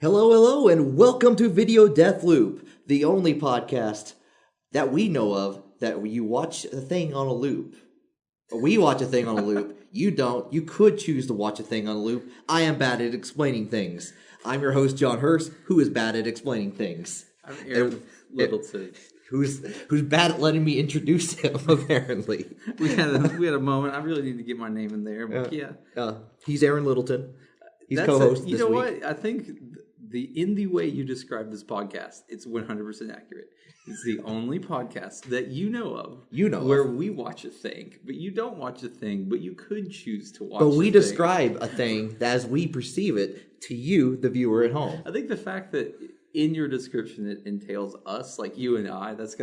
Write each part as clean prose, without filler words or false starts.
Hello, and welcome to Video Death Loop, the only podcast that we know of that you watch a thing on a loop. We watch a thing on a loop. You don't. You could choose to watch a thing on a loop. I am bad at explaining things. I'm your host, John Hurst, who is bad at explaining things. I'm Aaron Littleton. Who's bad at letting me introduce him, apparently. We had a moment. I really need to get my name in there. But he's Aaron Littleton. He's co-host this week. You know what? I think in the way you describe this podcast, it's 100% accurate. It's the only podcast that you know of. Where we watch a thing, but you don't watch a thing, but you could choose to watch. But we describe a thing as we perceive it to you, the viewer at home. I think the fact that in your description it entails us, like you and I, that's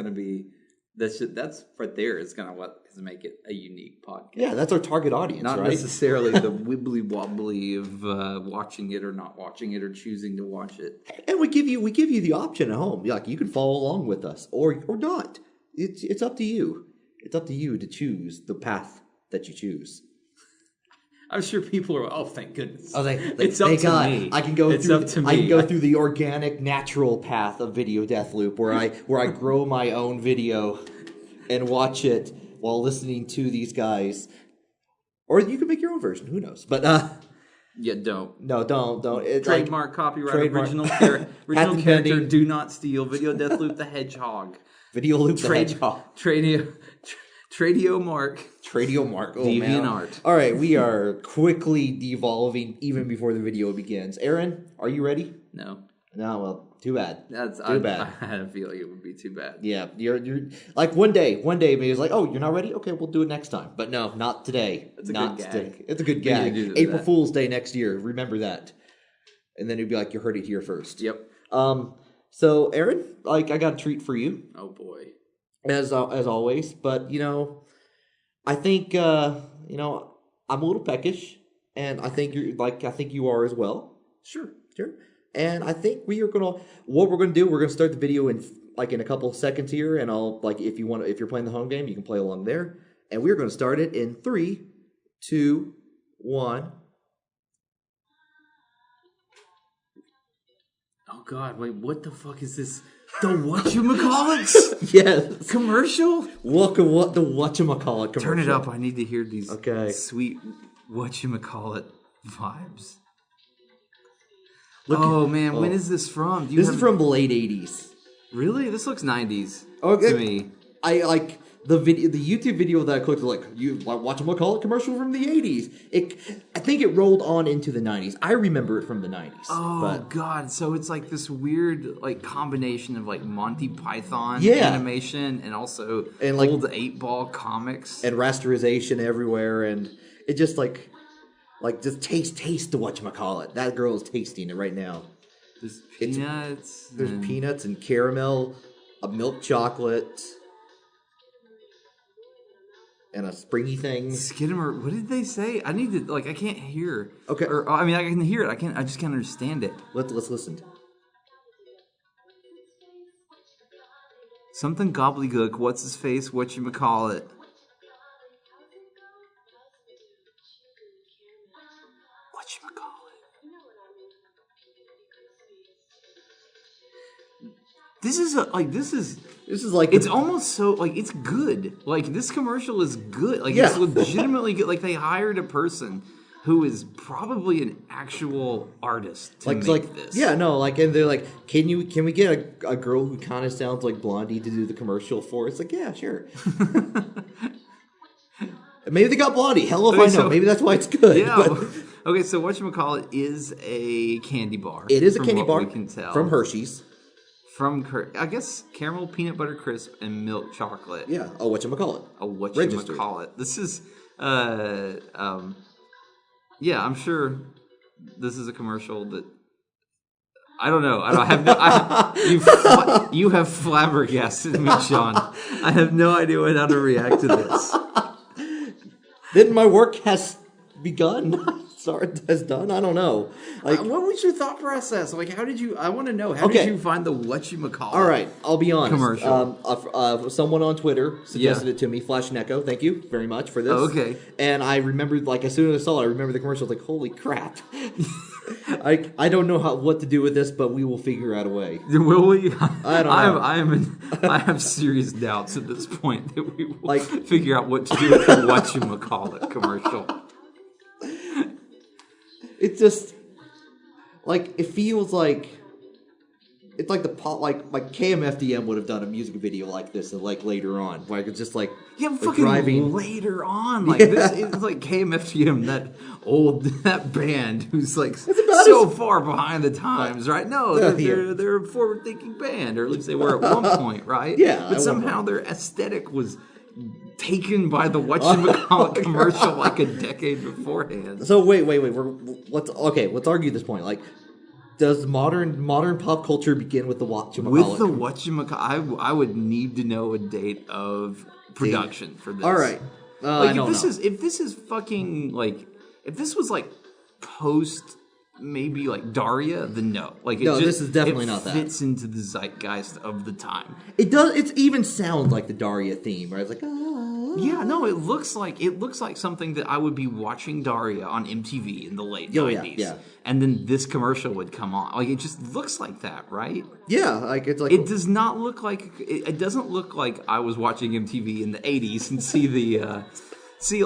right there is kind of what is make it a unique podcast. Yeah, that's our target audience, not right? necessarily the wibbly wobbly of watching it or not watching it or choosing to watch it. And we give you the option at home. Like, you can follow along with us or not. It's up to you. It's up to you to choose the path that you choose. I'm sure people are. Oh, thank goodness! Oh, it's up to me. I can go through the organic, natural path of Video Death Loop, where I grow my own video and watch it while listening to these guys. Or you can make your own version. Who knows? But yeah, don't. No, don't. It's trademark, copyright, original character. Do not steal. Video Death Loop the Hedgehog. Video Loop the Hedgehog. Tradio Mark. Oh, Deviant Art. All right, we are quickly devolving even before the video begins. Aaron, are you ready? No, well, too bad. Too bad. I had a feeling it would be too bad. Yeah, you're like one day maybe it's like, oh, you're not ready? Okay, we'll do it next time. But no, not today. It's a good gag. It's a good gag. April Fool's Day next year. Remember that. And then it'd be like, you heard it here first. Yep. So Aaron, like, I got a treat for you. Oh boy. As always, but I think I'm a little peckish, and I think you are as well. Sure. And I think we're gonna start the video in a couple of seconds here, and I'll if you're playing the home game, you can play along there, and we're gonna start it in 3, 2, 1. Oh God! Wait, what the fuck is this? The Whatchamacallit? Yes. Commercial? Welcome, the Whatchamacallit commercial. Turn it up. I need to hear these sweet Whatchamacallit vibes. Man, when is this from? This is from the late 80s. Really? This looks 90s to me. I like the YouTube video that I clicked, you Whatchamacallit commercial from the 80s. I think it rolled on into the 90s. I remember it from the 90s. Oh, God. So it's like this weird combination of Monty Python animation and also old 8-ball comics. And rasterization everywhere. And it just just taste the Whatchamacallit. That girl is tasting it right now. There's peanuts. There's peanuts and caramel, a milk chocolate, and a springy thing. Skidamore. What did they say? I need to I can't hear. Okay. I can hear it. I just can't understand it. Let's listen. Something gobbledygook. What's his face? Whatchamacallit. This is like it's almost so it's good. This commercial is good. It's legitimately good. They hired a person who is probably an actual artist to make this. Yeah, no, and they're like, can we get a girl who kind of sounds like Blondie to do the commercial for? It's yeah, sure. Maybe they got Blondie. Hell if I know. Maybe that's why it's good. Yeah. But. Okay, so Whatchamacallit is a candy bar. It is a candy bar. We can tell from Hershey's. From, I guess, caramel peanut butter crisp and milk chocolate. Yeah, a Whatchamacallit. A Whatchamacallit. This is, I'm sure this is a commercial that, I don't know. You have flabbergasted me, Sean. I have no idea how to react to this. Then my work has begun. has done. I don't know. Like, what was your thought process? Like, how did you? I want to know. How did you find the Whatchamacallit? All right, I'll be honest. Commercial. Someone on Twitter suggested it to me. Flash Neko, thank you very much for this. Oh, okay. And I remembered, like, as soon as I saw it, I remember the commercial. I was like, holy crap! I don't know what to do with this, but we will figure out a way. Will we? I don't know. I have serious doubts at this point that we will figure out what to do with the Whatchamacallit commercial. It's just like it feels like it's like the pop like KMFDM would have done a music video like this and like later on, like it's just like fucking driving later on, like this. It's like KMFDM, that band who's like so far behind the times, right? No, they're a forward-thinking band, or at least they were at one point, right? Yeah, but somehow their aesthetic was taken by the Whatchamacallit commercial like a decade beforehand. So wait. Let's argue this point. Like, does modern pop culture begin with the Whatchamacallit? With the Whatchamacallit, I would need to know a date of production for this. All right, if this is fucking like, if this was like post. Maybe like Daria, then no. Like this is definitely not that. It fits into the zeitgeist of the time. It does. It even sounds like the Daria theme, right? It's like yeah, no. It looks like something that I would be watching Daria on MTV in the late 90s. Yeah. And then this commercial would come on. Like it just looks like that, right? Yeah, like it's like it does not look like it doesn't look like I was watching MTV in the 80s and see the some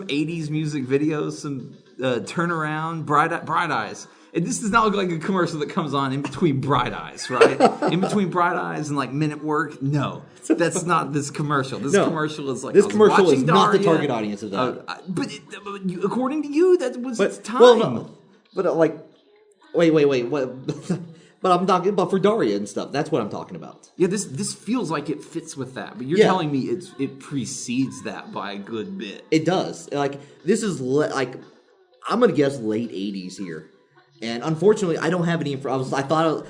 80s music videos, some turnaround, bright eyes. And this does not look like a commercial that comes on in between Bright Eyes, right? In between Bright Eyes and like Men at Work. No, that's not this commercial. This commercial is like this commercial is not the target audience of that. But according to you, that was its time. Well, no, but wait. What? But I'm talking about for Daria and stuff. That's what I'm talking about. Yeah, this feels like it fits with that. But you're telling me it precedes that by a good bit. It does. Like this is like I'm gonna guess late '80s here, and unfortunately, I don't have any. I was like, oh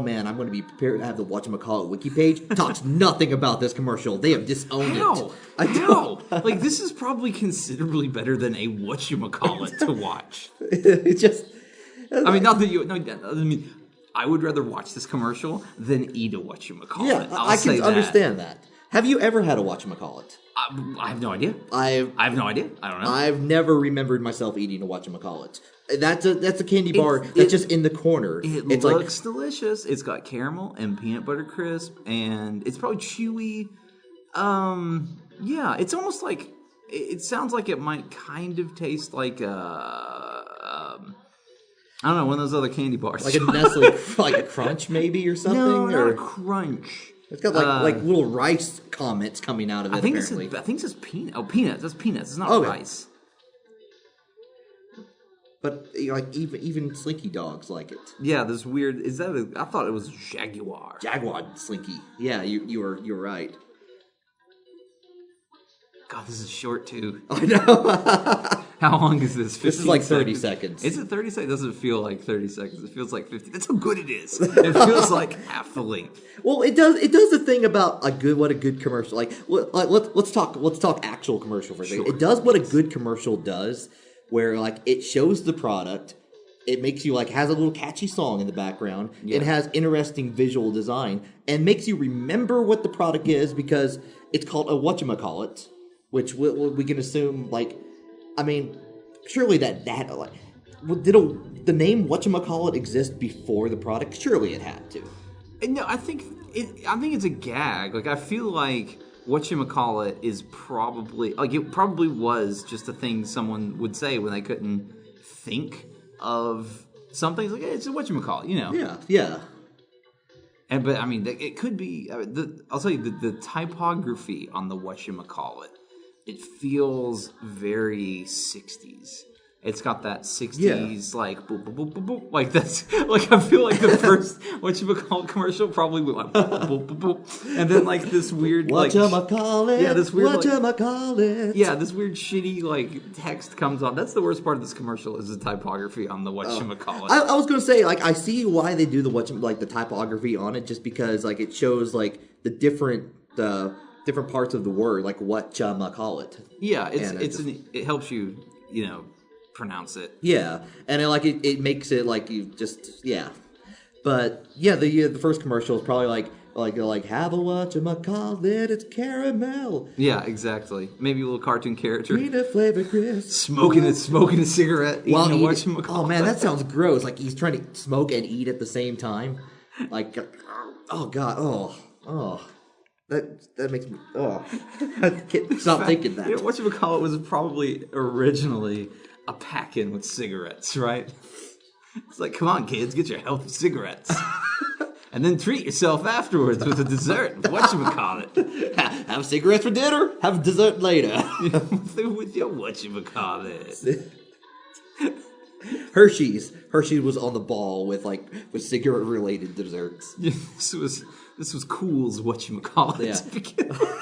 man, I'm going to be prepared to have the Whatchamacallit wiki page. Talks nothing about this commercial. They have disowned it. How? Like this is probably considerably better than a Whatchamacallit to watch. It's just. I mean, not that you. No, I mean, I would rather watch this commercial than eat a Whatchamacallit. Yeah, I can understand that. Have you ever had a Whatchamacallit? I have no idea. I have no idea. I don't know. I've never remembered myself eating a Whatchamacallit. That's a candy bar that's just in the corner. It looks delicious. It's got caramel and peanut butter crisp, and it's probably chewy. Yeah, it's almost like it sounds like it might kind of taste like I don't know, one of those other candy bars. Like a Nestle, like a Crunch maybe or something? No, not a Crunch. It's got like little rice comments coming out of it, apparently. I think it says peanut. Oh, peanuts. That's peanuts. It's not rice. But like even Slinky dogs like it. Yeah, this weird. I thought it was Jaguar. Jaguar Slinky. Yeah, you're right. God, this is short too. I know. How long is this? This is like 30 seconds. Is it 30 seconds? It doesn't feel like 30 seconds. It feels like 50. That's how good it is. It feels like half the length. Well, it does the thing about what a good commercial. Let's talk actual commercial for a second. It does what a good commercial does, where like it shows the product. It makes you has a little catchy song in the background. Yeah. It has interesting visual design and makes you remember what the product is because it's called a Whatchamacallit, which we can assume surely did the name Whatchamacallit exist before the product? Surely it had to. No, I think it's a gag. Like I feel like Whatchamacallit is probably it probably was just a thing someone would say when they couldn't think of something. It's like, hey, it's a Whatchamacallit, you know? Yeah. But I mean, it could be. I'll tell you the typography on the Whatchamacallit. It feels very 60s. It's got that 60s like boop boop boop boop boop. Like that's like I feel like the first Whatchamacallit commercial probably went like boop boop boop boop. And then like this weird Whatchamacallit. Yeah, this weird Whatchamacallit. Yeah, this weird shitty like text comes on. That's the worst part of this commercial is the typography on the Whatchamacallit. I was gonna say I see why they do the the typography on it just because it shows the different different parts of the word, like whatchamacallit. Yeah, it helps you, pronounce it. Yeah, and it makes it like you just But yeah, the first commercial is probably like have a whatchamacallit, it's caramel. Yeah, exactly. Maybe a little cartoon character. Peanut flavored crisp. Smoking a cigarette. Oh man, that sounds gross. Like he's trying to smoke and eat at the same time. Like, oh god, oh. That makes me. Oh, I can't stop thinking that. Whatchamacallit was probably originally a pack-in with cigarettes, right? It's like, come on, kids, get your healthy cigarettes. And then treat yourself afterwards with a dessert. Whatchamacallit. Have cigarettes for dinner, have dessert later. With your whatchamacallit. Hershey's was on the ball with cigarette related desserts. Yeah, this was Cool's whatchamacallit. Yeah.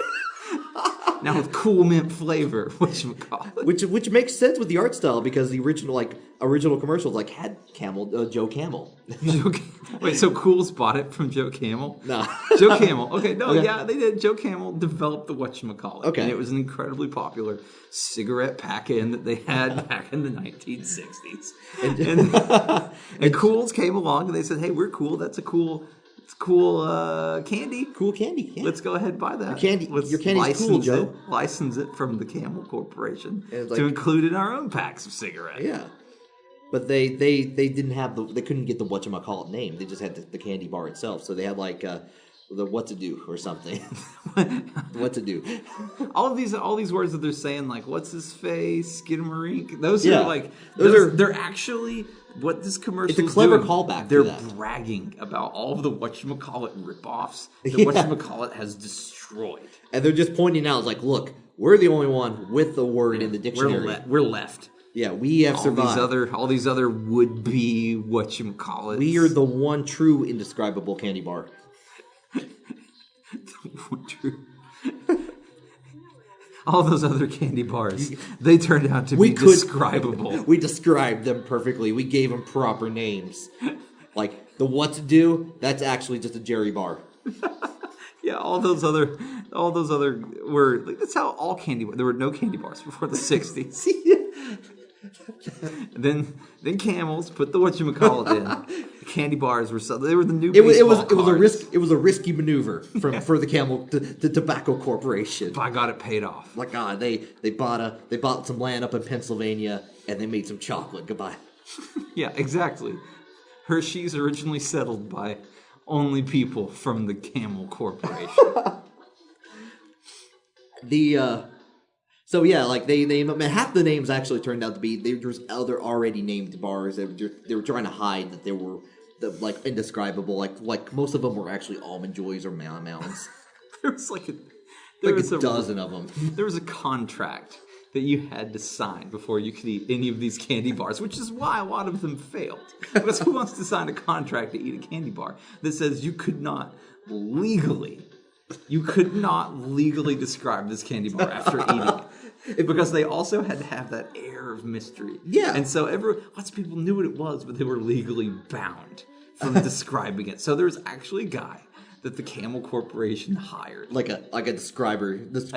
Now with cool mint flavor, whatchamacallit. Which makes sense with the art style because the original commercials had Joe Camel. Wait, so Cool's bought it from Joe Camel? No. Joe Camel. Okay, no, okay. Yeah, they did. Joe Camel developed the whatchamacallit. Okay. And it was an incredibly popular cigarette pack-in that they had back in the 1960s. And Cool's came along and they said, hey, we're cool. That's a cool candy. Cool candy. Yeah. Let's go ahead and buy that. Your candy's cool, Joe. License it from the Camel Corporation to include in our own packs of cigarettes. Yeah. But they didn't have they couldn't get the whatchamacallit name. They just had the candy bar itself. So they had the what to do or something. What to do. All these words that they're saying, like what's his face, Skidmarink, they're actually what this commercial is. It's a clever doing. callback. They're to that. bragging about all of the whatchamacallit ripoffs that whatchamacallit has destroyed. And they're just pointing out, like, look, we're the only one with the word in the dictionary. We're left. Yeah, we have survived. All these other would-be whatchamacallits. We are the one true indescribable candy bar. True. All those other candy bars, they turned out to be describable. We described them perfectly. We gave them proper names. Like, the what to do, that's actually just a Jerry bar. Yeah, all those other were, that's how all candy bars, there were no candy bars before the 60s. Then Camels put the whatchamacallit in. The candy bars were they were the new baseball cards. It was a risky maneuver for the Camel the Tobacco Corporation. By God, it paid off. Like God, they bought some land up in Pennsylvania and they made some chocolate. Goodbye. Yeah, exactly. Hershey's originally settled by only people from the Camel Corporation. So yeah, like they half the names actually turned out to be there was other already named bars. They were trying to hide that they were indescribable. Like most of them were actually Almond Joys or Mounds. There was a dozen of them. There was a contract that you had to sign before you could eat any of these candy bars, which is why a lot of them failed. Because who wants to sign a contract to eat a candy bar that says you could not legally describe this candy bar after eating it? Because they also had to have that air of mystery. Yeah. And so lots of people knew what it was, but they were legally bound from describing it. So there was actually a guy that the Camel Corporation hired. Like a describer. Yes.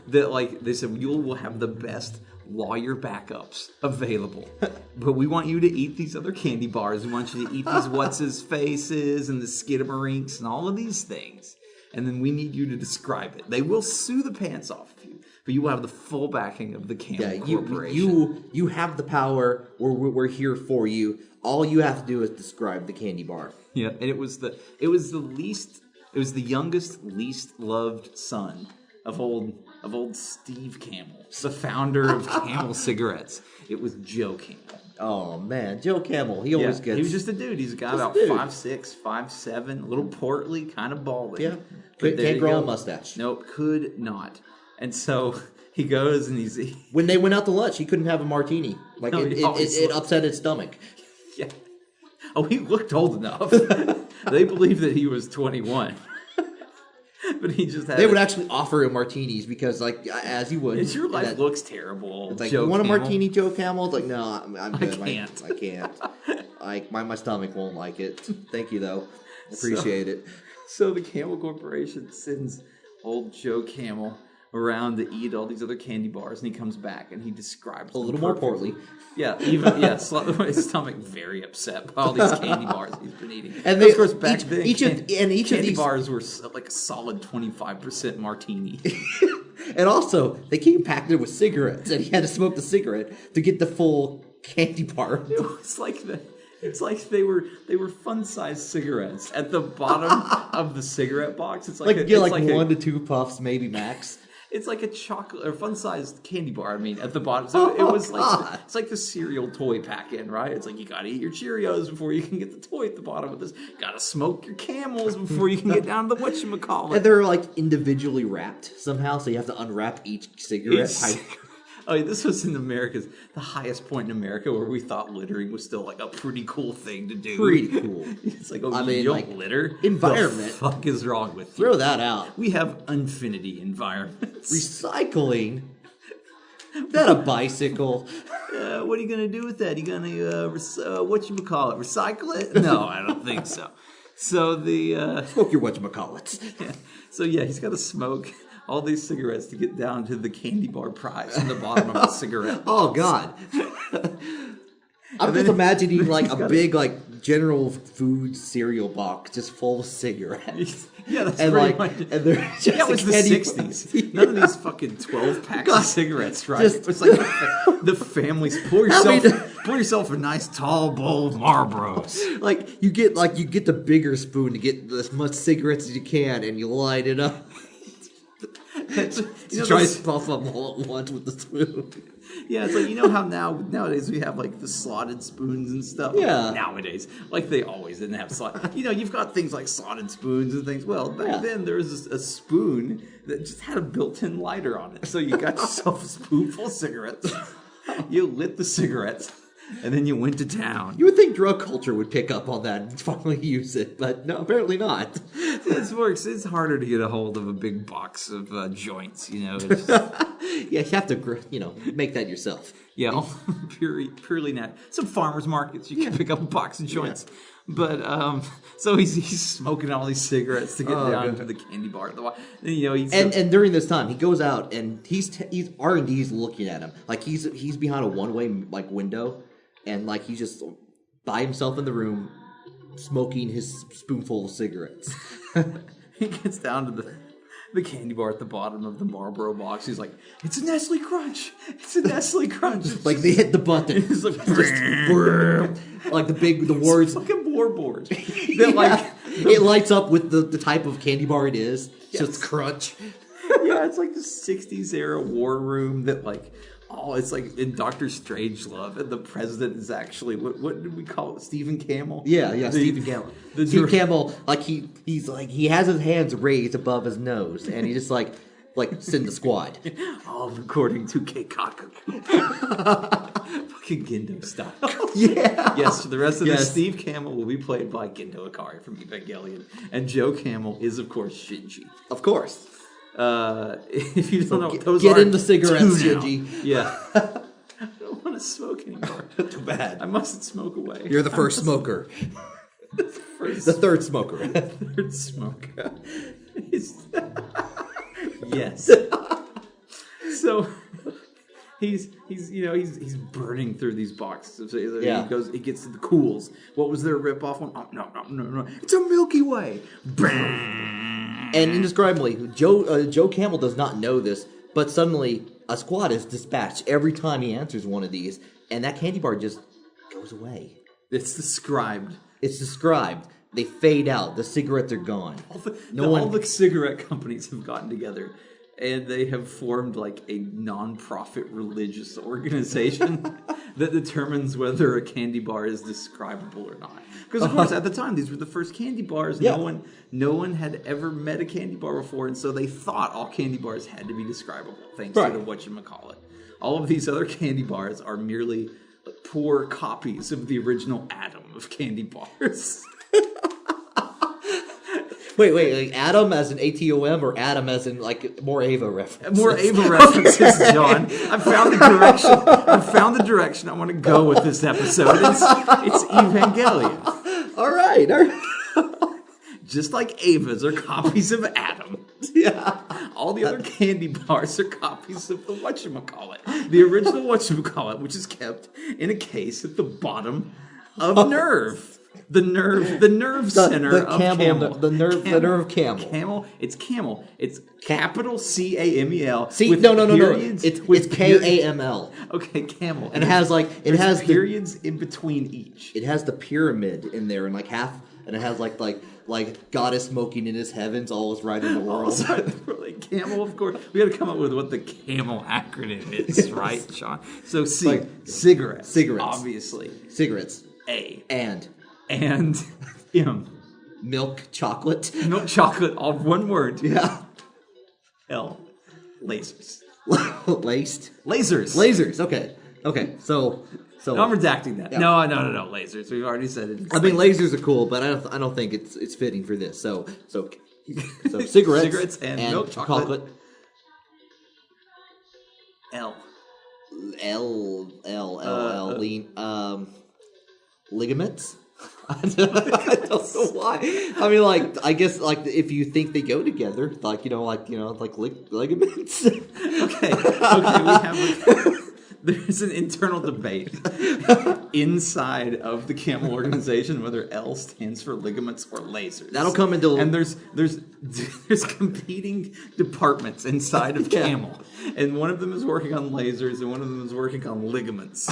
That they said, you will have the best lawyer backups available. But we want you to eat these other candy bars. We want you to eat these what's-his-faces and the Skidamarinks and all of these things. And then we need you to describe it. They will sue the pants off of you, but you will have the full backing of the Camel Corporation. You have the power. We're here for you. All you have to do is describe the candy bar. Yeah, and it was the youngest, least loved son of old Steve Camel, the founder of Camel cigarettes. It was Joe Camel. Oh man, Joe Camel. He always gets. He was just a dude. He's a guy about 5'6", 5'7", a little portly, kind of balding. Yeah, can't grow a mustache. Nope, could not. And so he goes and when they went out to lunch, he couldn't have a martini. Like it upset his stomach. Yeah. Oh, he looked old enough. They believed that he was 21. But he just had. They would actually offer him martinis because, like, as you would. Your life looks terrible. It's like, you want a martini, Joe Camel? It's like, no, I'm good. I can't. My stomach won't like it. Thank you, though. Appreciate it. So the Camel Corporation sends old Joe Camel around to eat all these other candy bars, and he comes back and he describes a little more portly. Yeah, his stomach very upset by all these candy bars he's been eating. And of course, back then, each of these bars were like a solid 25% martini. And also, they came packed with cigarettes, and he had to smoke the cigarette to get the full candy bar. It's like they were fun-sized cigarettes at the bottom of the cigarette box. It's like 1 to 2 puffs, maybe max. It's like a chocolate or fun-sized candy bar. I mean, at the bottom. So it was like it's like the cereal toy pack-in, right? It's like you gotta eat your Cheerios before you can get the toy at the bottom of this. You gotta smoke your Camels before you can get down to the whatchamacallit. And they're like individually wrapped somehow, so you have to unwrap each cigarette. Oh, yeah, this was in America's the highest point in America where we thought littering was still like a pretty cool thing to do. Pretty cool. It's like, you don't litter? Environment. The fuck is wrong with you? Throw that out. We have infinity environments. Recycling? That a bicycle? What are you going to do with that? You going to, whatchamacallit, recycle it? No, I don't think so. So Smoke your whatchamacallits. Yeah. So yeah, he's got to smoke all these cigarettes to get down to the candy bar prize in the bottom of the cigarette box. Oh, God. I'm just imagining like a big like General Food cereal box just full of cigarettes. Yeah, that's pretty much. And they're just it was the 60s. None of these fucking 12 packs of cigarettes, right? It's like the families pour yourself a nice tall bowl of Marlboros. Like you get the bigger spoon to get as much cigarettes as you can, and you light it up. Try to puff them all at once with the spoon. Yeah, it's like, you know how nowadays we have like the slotted spoons and stuff? Yeah. Nowadays. Like they always didn't have slotted. You've got things like slotted spoons and things. Well, back then there was a spoon that just had a built-in lighter on it. So you got yourself a spoonful of cigarettes. You lit the cigarettes. And then you went to town. You would think drug culture would pick up on that and finally use it, but no, apparently not. It's harder to get a hold of a big box of joints, Yeah, you have to, make that yourself. Yeah, purely not. Some farmers markets, you can pick up a box of joints. Yeah. But so he's smoking all these cigarettes to get down to the candy bar. And during this time, he goes out and he's R&D's looking at him like he's behind a one-way like window. And like he's just by himself in the room, smoking his spoonful of cigarettes. He gets down to the candy bar at the bottom of the Marlboro box. He's like, "It's a Nestle Crunch! It's a Nestle Crunch!" Like they hit the button. It's like like the words. It's like a board. It lights up with the type of candy bar it is. Yes. So it's crunch. Yeah, it's like the 60s era war room that like. Oh, it's like in Dr. Strangelove, and the president is actually what did we call it? Stephen Camel? Yeah, Stephen Camel. Stephen Camel, like he has his hands raised above his nose, and he just like send the squad. All according to Keikaku. Fucking Gendo style. Yeah. Yes, the rest of the Steve Camel will be played by Gendo Ikari from Evangelion, and Joe Camel is of course Shinji. Of course. If you don't know what those get are, in the cigarettes, Shinji. Yeah. I don't want to smoke anymore. Too bad. I mustn't smoke away. You're the first smoker. The third smoker. Third smoker. Yes. So he's burning through these boxes. Yeah. He gets to the Cools. What was their ripoff one? Oh, no. It's a Milky Way. And indescribably, Joe Camel does not know this, but suddenly a squad is dispatched every time he answers one of these, and that candy bar just goes away. It's described. They fade out. The cigarettes are gone. All the cigarette companies have gotten together, and they have formed like a non-profit religious organization that determines whether a candy bar is describable or not. Because of course, at the time, these were the first candy bars. Yeah. No one had ever met a candy bar before, and so they thought all candy bars had to be describable, thanks to the whatchamacallit. All of these other candy bars are merely poor copies of the original atom of candy bars. Wait, like Adam as in ATOM or Adam as in like more Ava references? More Ava references, John. I found the direction I want to go with this episode. It's Evangelion. All right. Just like Avas are copies of Adam. Yeah. All the other candy bars are copies of the Whatchamacallit. The original Whatchamacallit, which is kept in a case at the bottom of Nerve. The nerve center of Camel. The nerve Camel. Camel. It's Camel. It's capital CAMEL. See, no. It's KAML. Okay, Camel. And it has periods in between each. It has the pyramid in there and half, and it has like goddess smoking in his heavens, all is right in the world. Camel, of course. We got to come up with what the Camel acronym is, right, Sean? So cigarettes. Cigarettes. Obviously. Cigarettes. A. And M. Milk chocolate. Milk chocolate, all one word. Yeah. L. Lasers. Laced. Lasers. Okay. So no, I'm redacting that. Yeah. No. Lasers. We've already said it. I mean, lasers are cool, but I don't think it's fitting for this. So cigarettes and milk chocolate. L. Ligaments. I don't know why. I mean, I guess, if you think they go together, ligaments. Okay. We have. There's an internal debate inside of the Camel organization whether L stands for ligaments or lasers. That'll come into and there's competing departments inside of Camel, and one of them is working on lasers and one of them is working on ligaments.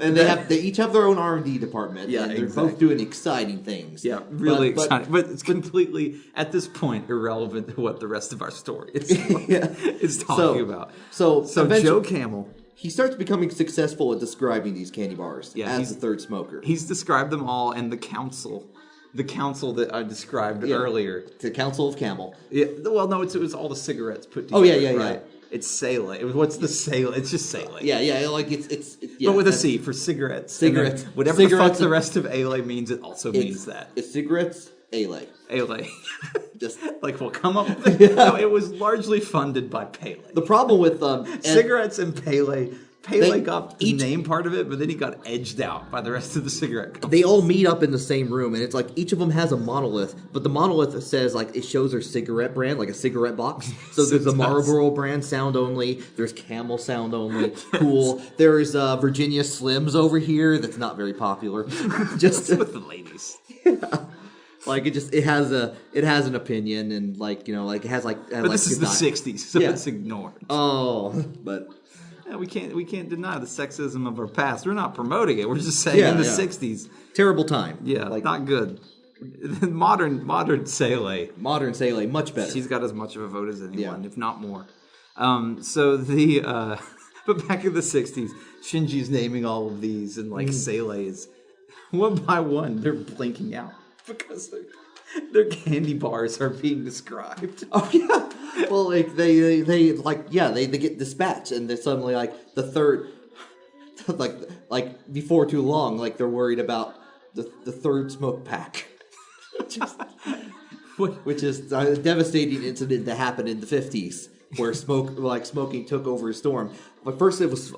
And they each have their own R&D department. Yeah, and they're both doing exciting things. Yeah, really exciting. But it's completely, at this point, irrelevant to what the rest of our story is talking about. So Joe Camel, he starts becoming successful at describing these candy bars as the third smoker. He's described them all, and the council that I described earlier. The Council of Camel. Yeah. Well, no, it was all the cigarettes put together. Oh, yeah. Right? It's Sale. What's the Sale? It's just Sale. Yeah. It's but with a C for cigarettes. Cigarettes. Whatever the fuck the rest of Ale means, it also means that. It's cigarettes, Ale. Just we'll come up with it. No, it was largely funded by Pele. The problem with cigarettes and Pele got the name part of it, but then he got edged out by the rest of the cigarette companies. They all meet up in the same room, and it's each of them has a monolith, but the monolith says it shows their cigarette brand, like a cigarette box. So there's a Marlboro brand, sound only. There's Camel, sound only. Cool. There's Virginia Slims over here. That's not very popular. Just with the ladies. Yeah. It has an opinion, and it has But this is the '60s, so it's ignored. Oh, but. We can't deny the sexism of our past. We're not promoting it. We're just saying in the '60s, terrible time. Yeah, not good. Modern Sele. Modern Sele, much better. She's got as much of a vote as anyone, if not more. But back in the '60s, Shinji's naming all of these, and Sele is one by one they're blinking out because their candy bars are being described. Oh yeah. Well, they get dispatched, and they're suddenly the third, before too long, they're worried about the third smoke pack, which is a devastating incident that happened in the 50s, where smoking took over a storm. But first it was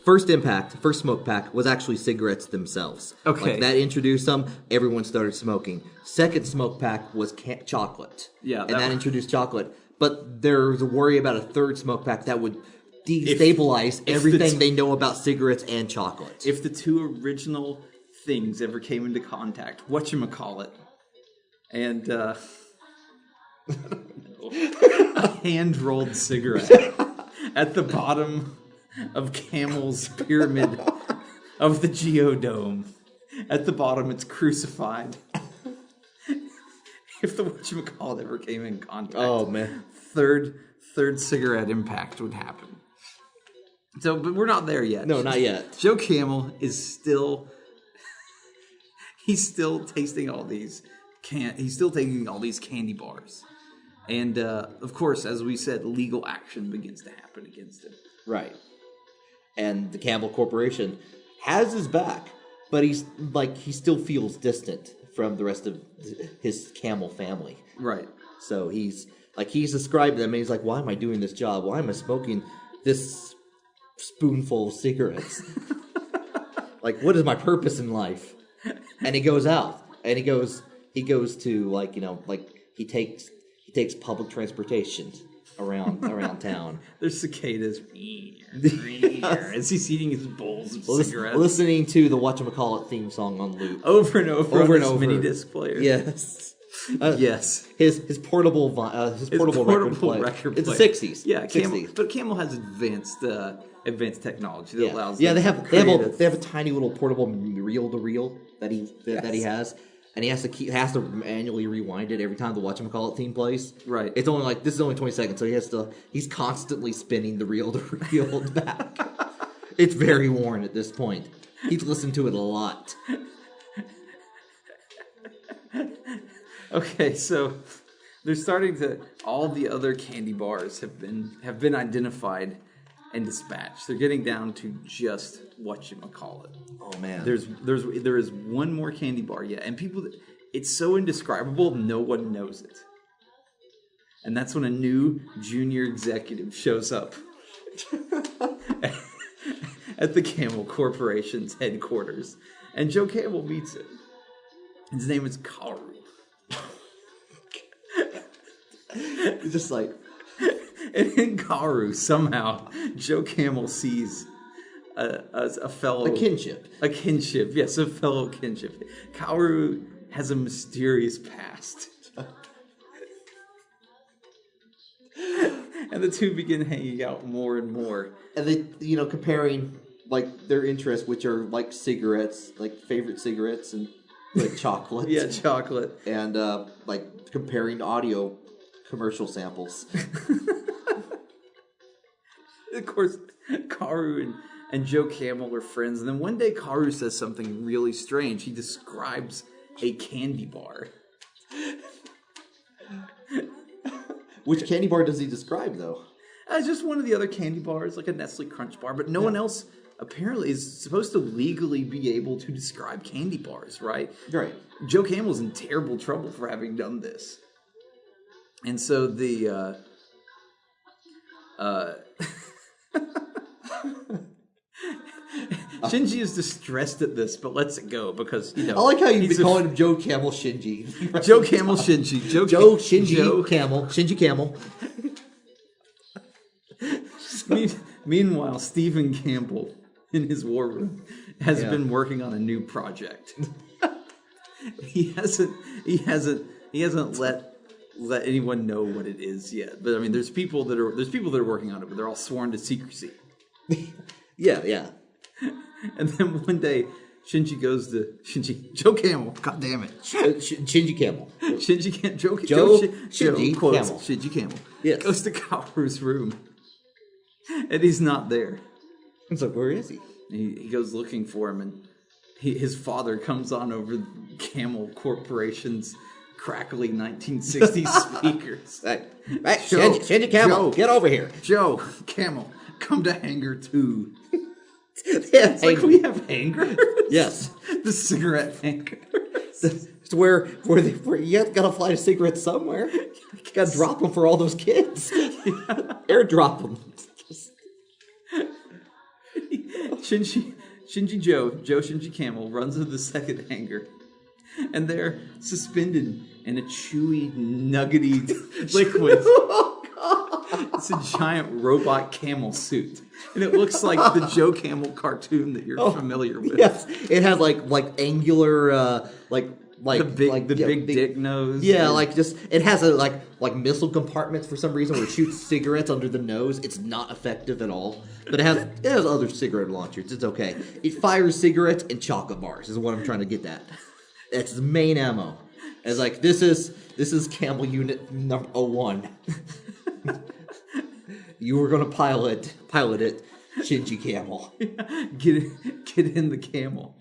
first smoke pack was actually cigarettes themselves. Okay, that introduced them. Everyone started smoking. Second smoke pack was chocolate. Yeah, and that introduced chocolate. But there's a worry about a third smoke pack that would destabilize everything they know about cigarettes and chocolate. If the two original things ever came into contact, whatchamacallit, and a hand-rolled cigarette at the bottom of Camel's pyramid of the Geodome. At the bottom, it's crucified. If the whatchamacallit ever came in contact, oh man, third cigarette impact would happen. So, but we're not there yet. No, not yet. Joe Camel is still tasting all these he's still taking all these candy bars, and of course, as we said, legal action begins to happen against him. Right, and the Campbell Corporation has his back, but he still feels distant from the rest of his Camel family. Right. So he's described them, and he's like, why am I doing this job? Why am I smoking this spoonful of cigarettes? What is my purpose in life? And he goes out, and he goes to he takes takes public transportation around town. There's cicadas as he's eating his bowls of cigarettes. Listening to the Whatchamacallit theme song on loop. Over and over. Mini disc player. Yes. Yes. His portable record player. It's the 60s. Yeah, 60s. But Camel has advanced technology that allows they have a tiny little portable reel-to-reel that he has. And he has to manually rewind it every time the Whatchamacallit theme plays. Right. It's only this is only 20 seconds, so he's constantly spinning the reel to reel back. It's very worn at this point. He's listened to it a lot. Okay, so they're starting to. All the other candy bars have been identified and dispatched. They're getting down to just Whatchamacallit. Oh man, there is one more candy bar yet, and it's so indescribable, no one knows it. And that's when a new junior executive shows up at the Camel Corporation's headquarters, and Joe Camel meets him. His name is Karu. It's just like. And in Karu, somehow, Joe Camel sees a fellow... A kinship. A kinship, yes, a fellow kinship. Karu has a mysterious past. And the two begin hanging out more and more. And they, comparing, like, their interests, which are, like, cigarettes, like, favorite cigarettes and, like, chocolate. Yeah, chocolate. And, like, comparing audio commercial samples. Of course, Karu and Joe Camel are friends, and then one day Karu says something really strange. He describes a candy bar. Which candy bar does he describe, though? Just one of the other candy bars, like a Nestle Crunch bar, but no one else apparently is supposed to legally be able to describe candy bars, right? Right. Joe Camel's in terrible trouble for having done this. And so the Shinji is distressed at this, but lets it go because, I like how you've been calling him Joe Camel Shinji. Joe Camel Shinji. Shinji Camel. Meanwhile, Stephen Campbell, in his war room, has been working on a new project. He hasn't let anyone know what it is yet. But I mean, there's people that are working on it, but they're all sworn to secrecy. Yeah. And then one day, Joe Camel, god damn it, Shinji Camel, Shinji Camel, yes, goes to Kaoru's room, and he's not there. It's like, where is he? He goes looking for him, and his father comes on over Camel Corporation's crackly 1960s speakers. Right. Shinji Camel, get over here. Joe Camel, come to Hangar 2. It's like we have hangers. Yes, the cigarette hangers. It's where you gotta fly a cigarette somewhere. You gotta drop them for all those kids. Airdrop them. Shinji Camel runs to the second hangar, and they're suspended in a chewy, nuggety liquid. It's a giant robot camel suit. And it looks like the Joe Camel cartoon that you're familiar with. Yes, it has like angular the big dick nose. Yeah, it has like missile compartments for some reason where it shoots cigarettes under the nose. It's not effective at all, but it has other cigarette launchers. It's okay. It fires cigarettes and chocolate bars. Is what I'm trying to get at. That's the main ammo. It's like this is Camel Unit number 01. You were going to pilot it, Shinji Camel. Get in the camel.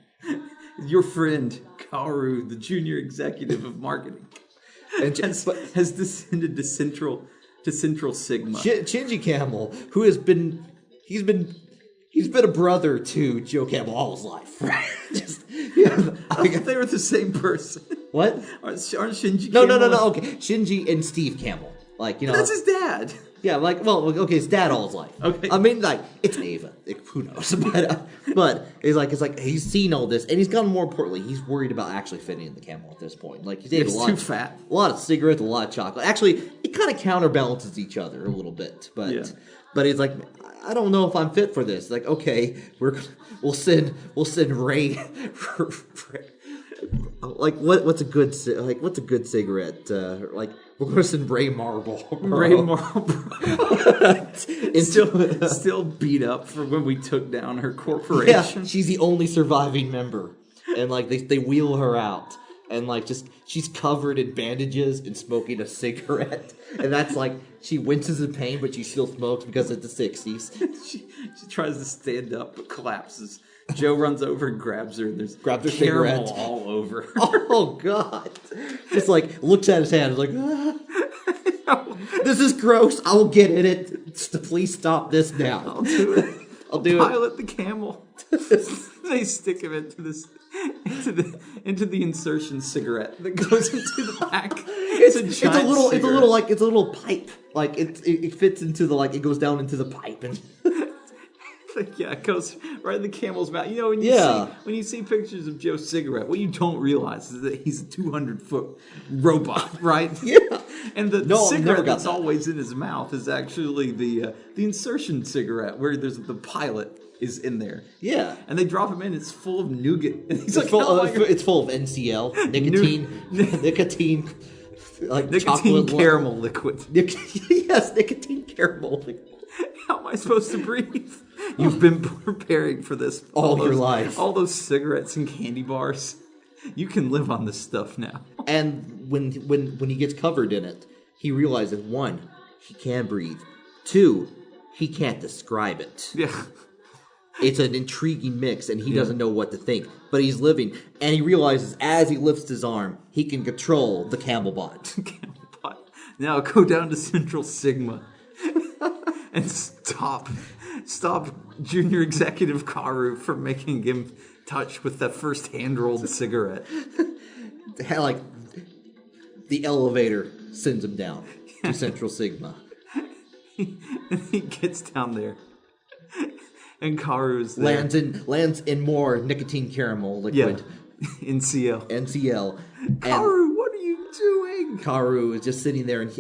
Your friend, Kaoru, the junior executive of marketing, has descended to Central Sigma. Shinji Camel, who he's been a brother to Joe Camel all his life. I thought they were the same person. What? Aren't Shinji No. Camel? Okay, Shinji and Steve Camel. That's his dad. Yeah, his dad all his life. Okay. I mean, it's Ava. Who knows? But it's like he's seen all this, and he's gotten more importantly, he's worried about actually fitting in the camel at this point. He's ate too fat. A lot of cigarettes, a lot of chocolate. Actually, it kind of counterbalances each other a little bit, but he's like, I don't know if I'm fit for this. Like, okay, we'll send Ray. Like what's a good cigarette? Like we're gonna send Ray Marble. Ray Marble. still beat up from when we took down her corporation. Yeah, she's the only surviving member, and like they wheel her out, and like just she's covered in bandages and smoking a cigarette, and that's like she winces in pain, but she still smokes because it's the 60s. She tries to stand up but collapses. Joe runs over and grabs her, and there's her cigarette all over her. Oh God! Just like looks at his hand, like, this is gross. I will get in it. Please stop this now. I'll do it. I'll do Pilot the camel. They stick him into the insertion cigarette that goes into the back. It's a little pipe. Like it fits into the it goes down into the pipe and. Yeah, it goes right in the camel's mouth. You know, when you see pictures of Joe's cigarette, what you don't realize is that he's a 200-foot robot, right? Yeah. And the cigarette that's always in his mouth is actually the insertion cigarette, where the pilot is in there. Yeah. And they drop him in. It's full of nougat. And he's it's full of NCL, nicotine, like nicotine caramel liquid. Yes, nicotine caramel liquid. How am I supposed to breathe? You've been preparing for this all your life. All those cigarettes and candy bars. You can live on this stuff now. And when he gets covered in it, he realizes, 1, he can breathe. 2, he can't describe it. Yeah. It's an intriguing mix, and he doesn't know what to think. But he's living, and he realizes as he lifts his arm, he can control the Camelbot. Now go down to Central Sigma and stop Junior Executive Karu from making him touch with that first hand-rolled cigarette. Like, the elevator sends him down to Central Sigma. He gets down there. And Karu is there. Lands in more nicotine caramel liquid. Yeah. NCL. Karu, what are you doing? Karu is just sitting there and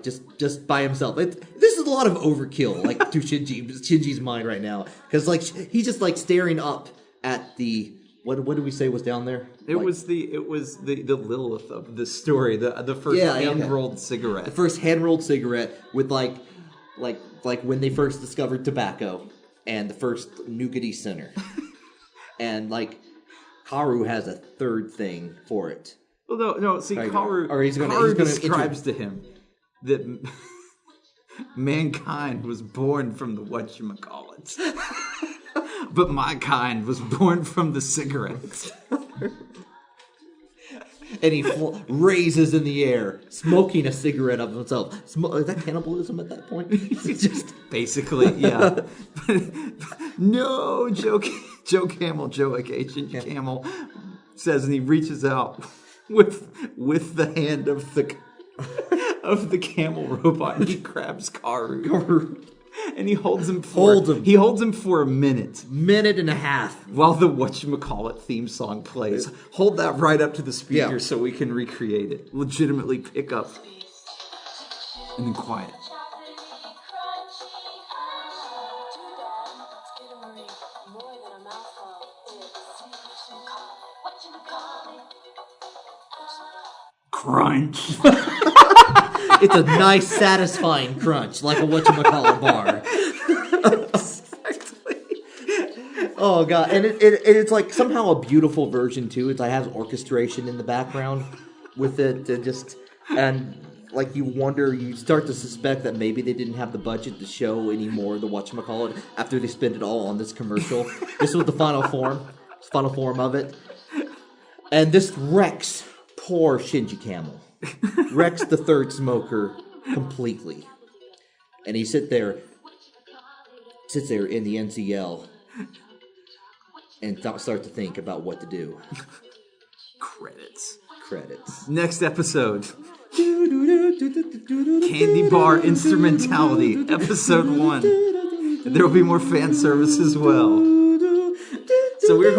just by himself. This is a lot of overkill, like to Shinji's mind right now, because like he's just like staring up at the what did we say was down there? It was the Lilith of the story, the first hand-rolled cigarette. The first hand-rolled cigarette with like when they first discovered tobacco and the first nougaty center. And like Karu has a third thing for it. Well, no. See, Karu describes to him that mankind was born from the Whatchamacallit, but my kind was born from the cigarettes. And he raises in the air, smoking a cigarette of himself. Is that cannibalism at that point? Just basically, yeah. No, Joe Camel, aka Ginger Camel, says, and he reaches out with the hand of the camel robot, and he grabs Karu. And he holds him for a minute and a half, while the Whatchamacallit theme song plays. Hold that right up to the speaker so we can recreate it. Legitimately pick up and then quiet. Crunch. It's a nice, satisfying crunch, like a Whatchamacallit bar. Exactly. Oh god, and it's like somehow a beautiful version too. It has orchestration in the background with it, and like you start to suspect that maybe they didn't have the budget to show any more of the Whatchamacallit after they spent it all on this commercial. This was the final form of it, and this wrecks poor Shinji Camel. Wrecks the third smoker completely. And he sits there in the NCL and start to think about what to do. Credits. Next episode. Candy Bar Instrumentality, episode 1. And there will be more fan service as well. So we're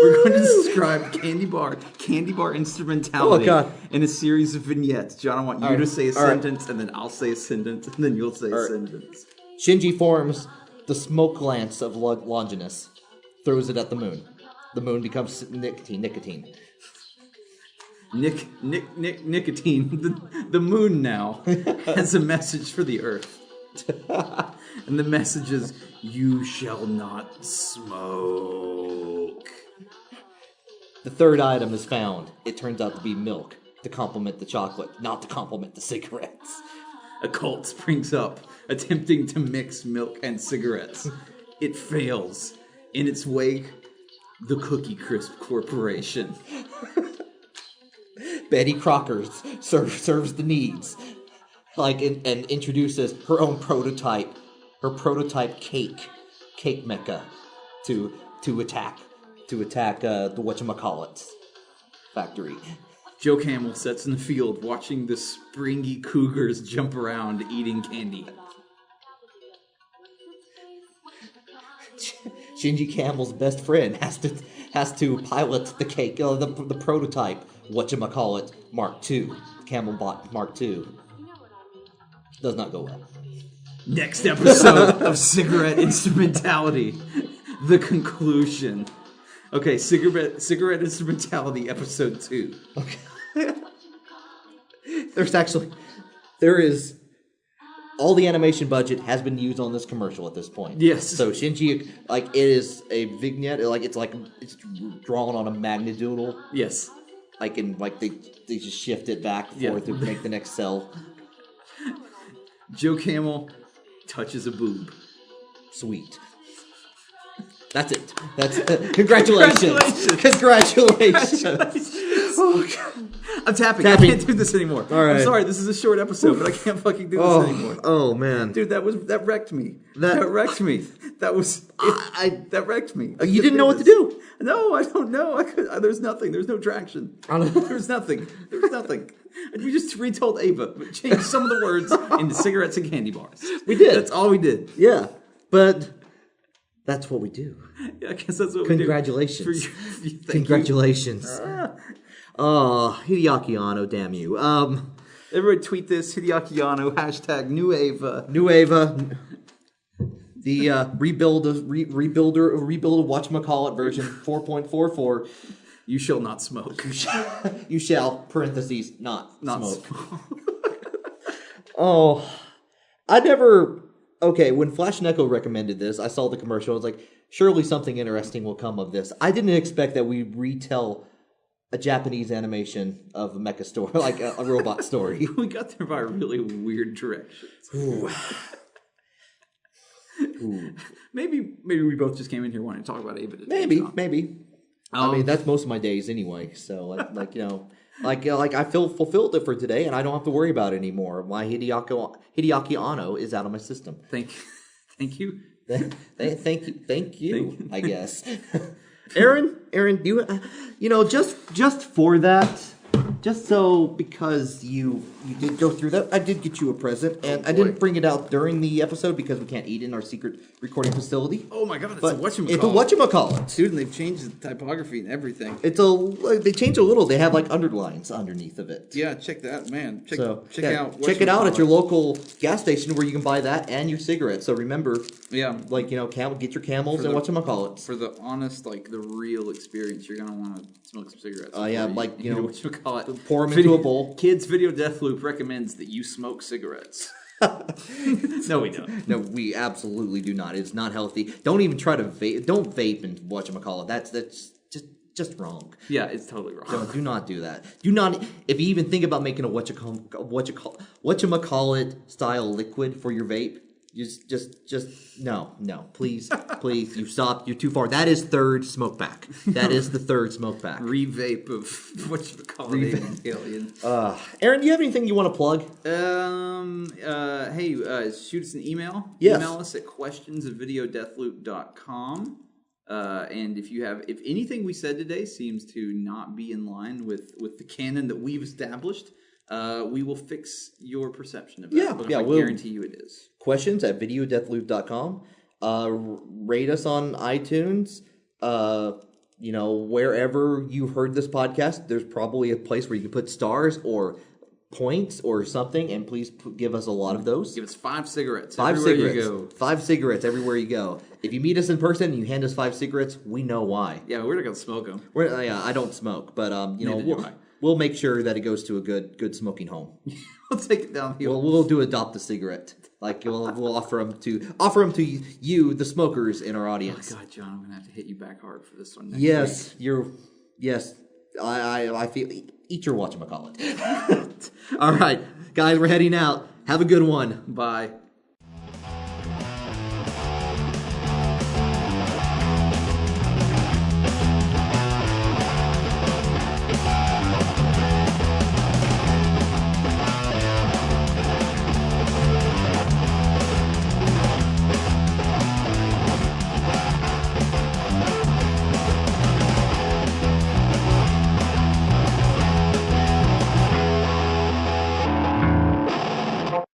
We're going to describe candy bar instrumentality in a series of vignettes. John, I want you to say a sentence, and then I'll say a sentence, and then you'll say a sentence. Shinji forms the smoke lance of Longinus, throws it at the moon. The moon becomes nicotine. Nicotine. The moon now has a message for the Earth. And the message is, you shall not smoke. The third item is found. It turns out to be milk to complement the chocolate, not to complement the cigarettes. A cult springs up, attempting to mix milk and cigarettes. It fails. In its wake, the Cookie Crisp Corporation. Betty Crocker serves the needs, and introduces her own prototype cake mecca to attack the Whatchamacallit factory. Joe Camel sits in the field watching the springy cougars jump around eating candy. Shinji Camel's best friend has to pilot the cake, the prototype Whatchamacallit Mark II, Camelbot Mark II. Does not go well. Next episode of Cigarette Instrumentality, the conclusion. Okay, cigarette Instrumentality episode 2. Okay. There is. All the animation budget has been used on this commercial at this point. Yes. So Shinji, it is a vignette, it's drawn on a magnadoodle. Yes. They just shift it back and forth to make the next cell. Joe Camel touches a boob. Sweet. That's it. Congratulations. Congratulations. Oh, God. I'm tapping. I can't do this anymore. All right. I'm sorry, this is a short episode, but I can't fucking do this anymore. Oh, man. Dude, that wrecked me. That wrecked me. That wrecked me. You didn't know what to do. No, I don't know. There's nothing. There's no traction. There's nothing. We just retold Ava, but changed some of the words into cigarettes and candy bars. We did. That's all we did. Yeah, but that's what we do. Yeah, I guess that's what Congratulations. we do. Congratulations. Oh, Hideaki Anno, damn you. Everybody tweet this, Hideaki Anno, hashtag New Ava. New Ava. The rebuild of Whatchamacallit version 4.44. You shall not smoke. You shall, parentheses, not smoke. Oh, when Flash and Echo recommended this, I saw the commercial. I was like, surely something interesting will come of this. I didn't expect that we retell a Japanese animation of a mecha story, like a robot story. We got there by really weird directions. Ooh. Maybe we both just came in here wanting to talk about Ava. Maybe. I mean, that's most of my days anyway. So, I feel fulfilled for today, and I don't have to worry about it anymore. My Hideaki Anno is out of my system. Thank you. Thank you. I guess. Aaron, just for that, just so because you did go through that, I did get you a present, and I didn't bring it out during the episode because we can't eat in our secret recording facility. Oh my God, it's a Whatchamacallit. It's a Whatchamacallit. Dude, and they've changed the typography and everything. They changed a little. They have underlines underneath of it. Yeah, check that, man. Check it out at your local gas station where you can buy that and your cigarettes. So remember, get your Camels and Whatchamacallit. For the honest, the real experience, you're gonna want to smoke some cigarettes. Whatchamacallit. Pour them into a bowl. Kids Video Death Loop recommends that you smoke cigarettes. No, we don't. No, we absolutely do not. It's not healthy. Don't even try to vape. Don't vape and Whatchamacallit. That's just wrong. Yeah, it's totally wrong. Do not do that. Do not. If you even think about making a Whatchamacallit style liquid for your vape, just no. Please. You stopped. You're too far. That is third smoke back. That is the third smoke back. Revape of Whatchamacallit alien. Aaron, do you have anything you want to plug? Shoot us an email. Yes. Email us at questions@videodeathloop.com. And if anything we said today seems to not be in line with the canon that we've established, we will fix your perception of that. I guarantee you it is. Questions@videodeathloop.com. Rate us on iTunes. wherever you've heard this podcast, there's probably a place where you can put stars or points or something, and please give us a lot of those. Give us 5 cigarettes. 5 everywhere cigarettes. You go. 5 cigarettes everywhere you go. If you meet us in person and you hand us 5 cigarettes, we know why. Yeah, we're not gonna smoke them. I don't smoke, but we'll make sure that it goes to a good smoking home. We'll take it down the We'll do adopt a cigarette. Like we'll offer them to you, the smokers in our audience. Oh God, John, I'm gonna have to hit you back hard for this one. Yes, I feel. Eat your whatchamacallit. All right, guys, we're heading out. Have a good one. Bye.